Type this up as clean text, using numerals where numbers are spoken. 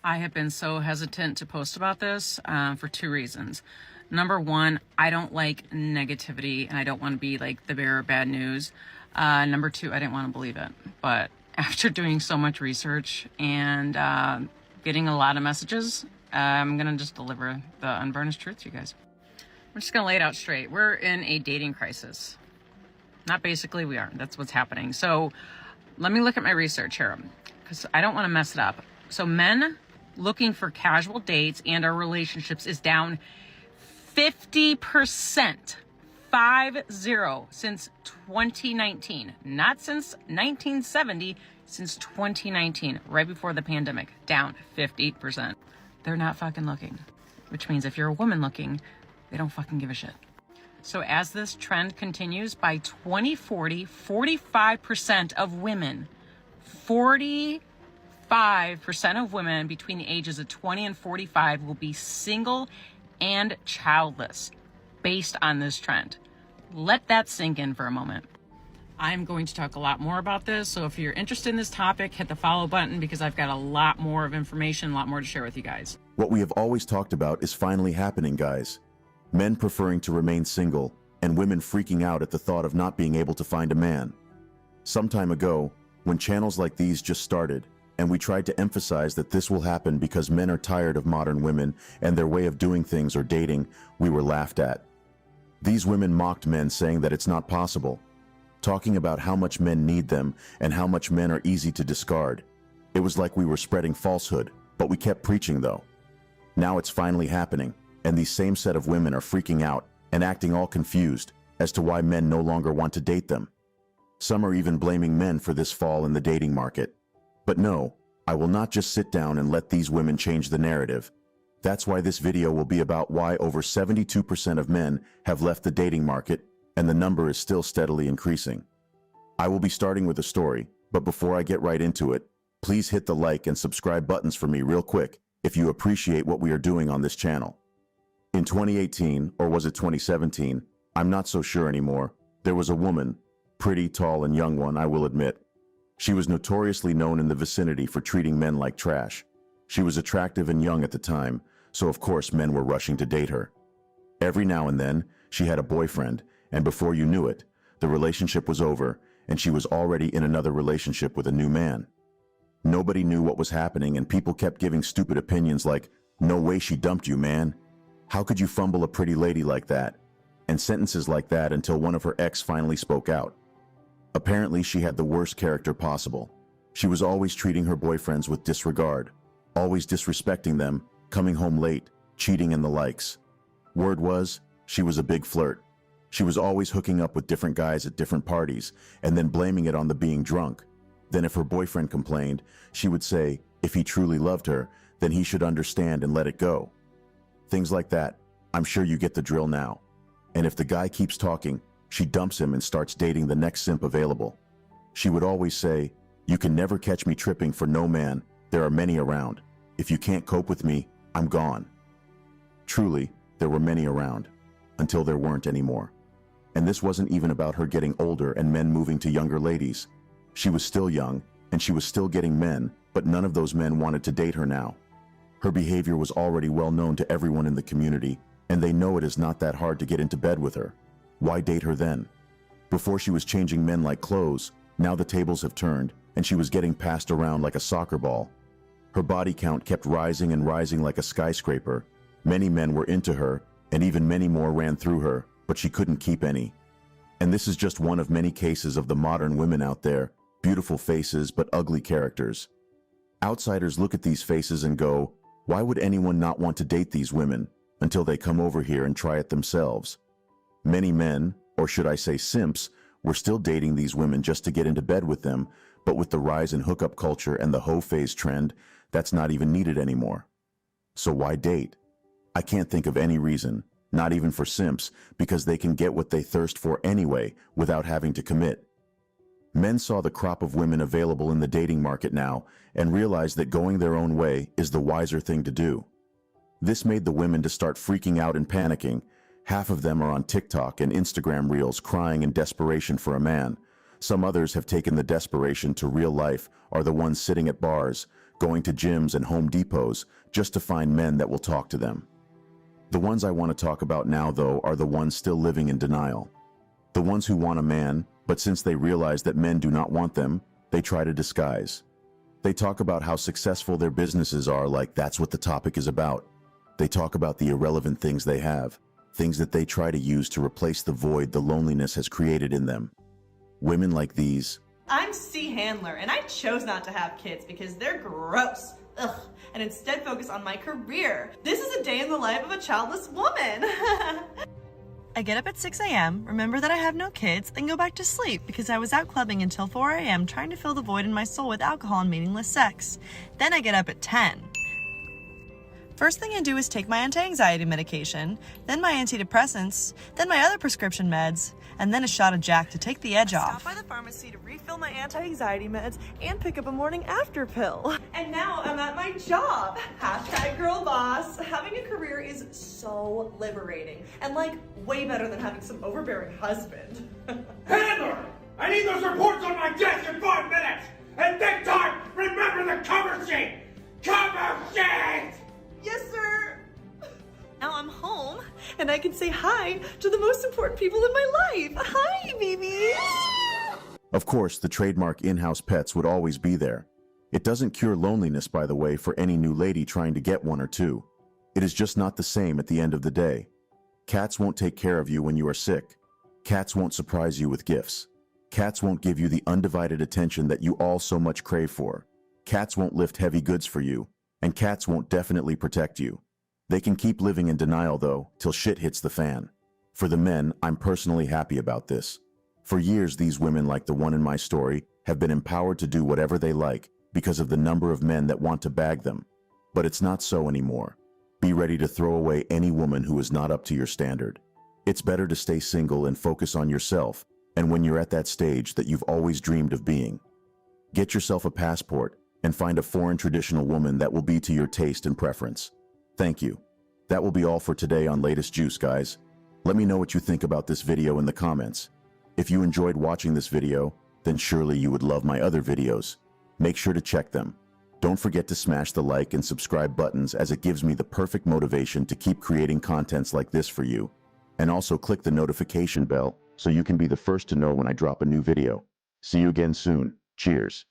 I have been so hesitant to post about this for two reasons. Number one, I don't like negativity and I don't want to be like the bearer of bad news. Number two, I didn't want to believe it. But after doing so much research and getting a lot of messages, I'm going to just deliver the unvarnished truth to you guys. I'm just going to lay it out straight. We're in a dating crisis. Not basically, we are. That's what's happening. So let me look at my research here because I don't want to mess it up. So men looking for casual dates and our relationships is down 50%, 50, since 2019. Not since 1970, since 2019, right before the pandemic, down 50%. They're not fucking looking, which means if you're a woman looking, they don't fucking give a shit. So as this trend continues, by 2040, 45% of women, 45% of women between the ages of 20 and 45 will be single and childless based on this trend. Let that sink in for a moment. I'm going to talk a lot more about this. So if you're interested in this topic, hit the follow button because I've got a lot more of information, a lot more to share with you guys. What we have always talked about is finally happening, guys. Men preferring to remain single and women freaking out at the thought of not being able to find a man. Some time ago, when channels like these just started, and we tried to emphasize that this will happen because men are tired of modern women and their way of doing things or dating, we were laughed at. These women mocked men, saying that it's not possible, talking about how much men need them and how much men are easy to discard. It was like we were spreading falsehood, but we kept preaching though. Now it's finally happening, and these same set of women are freaking out and acting all confused as to why men no longer want to date them. Some are even blaming men for this fall in the dating market. But no, I will not just sit down and let these women change the narrative. That's why this video will be about why over 72% of men have left the dating market, and the number is still steadily increasing. I will be starting with a story, but before I get right into it, please hit the like and subscribe buttons for me real quick if you appreciate what we are doing on this channel. In 2018, or was it 2017, I'm not so sure anymore, there was a woman, pretty, tall, and young one, I will admit. She was notoriously known in the vicinity for treating men like trash. She was attractive and young at the time, so of course men were rushing to date her. Every now and then, she had a boyfriend, and before you knew it, the relationship was over, and she was already in another relationship with a new man. Nobody knew what was happening, and people kept giving stupid opinions like, "No way she dumped you, man. How could you fumble a pretty lady like that?" And sentences like that until one of her ex finally spoke out. Apparently, she had the worst character possible. She was always treating her boyfriends with disregard, always disrespecting them, coming home late, cheating and the likes. Word was, she was a big flirt. She was always hooking up with different guys at different parties and then blaming it on the being drunk. Then if her boyfriend complained, she would say, if he truly loved her, then he should understand and let it go. Things like that. I'm sure you get the drill now. And if the guy keeps talking, she dumps him and starts dating the next simp available. She would always say, "You can never catch me tripping for no man. There are many around. If you can't cope with me, I'm gone." Truly, there were many around, until there weren't anymore. And this wasn't even about her getting older and men moving to younger ladies. She was still young, and she was still getting men, but none of those men wanted to date her now. Her behavior was already well known to everyone in the community, and they know it is not that hard to get into bed with her. Why date her then? Before she was changing men like clothes, now the tables have turned, and she was getting passed around like a soccer ball. Her body count kept rising and rising like a skyscraper. Many men were into her, and even many more ran through her, but she couldn't keep any. And this is just one of many cases of the modern women out there, beautiful faces but ugly characters. Outsiders look at these faces and go, why would anyone not want to date these women, until they come over here and try it themselves? Many men, or should I say simps, were still dating these women just to get into bed with them, but with the rise in hookup culture and the hoe phase trend, that's not even needed anymore. So why date? I can't think of any reason, not even for simps, because they can get what they thirst for anyway without having to commit. Men saw the crop of women available in the dating market now and realized that going their own way is the wiser thing to do. This made the women to start freaking out and panicking. Half of them are on TikTok and Instagram reels crying in desperation for a man. Some others have taken the desperation to real life, are the ones sitting at bars, going to gyms and Home Depots just to find men that will talk to them. The ones I want to talk about now, though, are the ones still living in denial. The ones who want a man, but since they realize that men do not want them, they try to disguise. They talk about how successful their businesses are, like that's what the topic is about. They talk about the irrelevant things they have, things that they try to use to replace the void the loneliness has created in them. Women like these. I'm C. Handler, and I chose not to have kids because they're gross. Ugh. And instead focus on my career. This is a day in the life of a childless woman. I get up at 6 a.m., remember that I have no kids, and go back to sleep because I was out clubbing until 4 a.m. trying to fill the void in my soul with alcohol and meaningless sex. Then I get up at 10. First thing I do is take my anti-anxiety medication, then my antidepressants, then my other prescription meds, and then a shot of Jack to take the edge off. Stop by the pharmacy to refill my anti-anxiety meds and pick up a morning after pill. And now I'm at my job. Hashtag girl boss. Having a career is so liberating and like way better than having some overbearing husband. Handler! I need those reports on my desk in 5 minutes! And big time, remember the cover sheet! Cover sheet! Yes, sir. Now I'm home and I can say hi to the most important people in my life. Hi, babies. Of course, the trademark in-house pets would always be there. It doesn't cure loneliness, by the way, for any new lady trying to get one or two. It is just not the same at the end of the day. Cats won't take care of you when you are sick. Cats won't surprise you with gifts. Cats won't give you the undivided attention that you all so much crave for. Cats won't lift heavy goods for you. And cats won't definitely protect you. They can keep living in denial, though, till shit hits the fan. For the men, I'm personally happy about this. For years, these women, like the one in my story, have been empowered to do whatever they like because of the number of men that want to bag them. But it's not so anymore. Be ready to throw away any woman who is not up to your standard. It's better to stay single and focus on yourself, and when you're at that stage that you've always dreamed of being. Get yourself a passport and find a foreign traditional woman that will be to your taste and preference. Thank you. That will be all for today on Latest Juice, guys. Let me know what you think about this video in the comments. If you enjoyed watching this video, then surely you would love my other videos. Make sure to check them. Don't forget to smash the like and subscribe buttons, as it gives me the perfect motivation to keep creating contents like this for you. And also click the notification bell so you can be the first to know when I drop a new video. See you again soon. Cheers.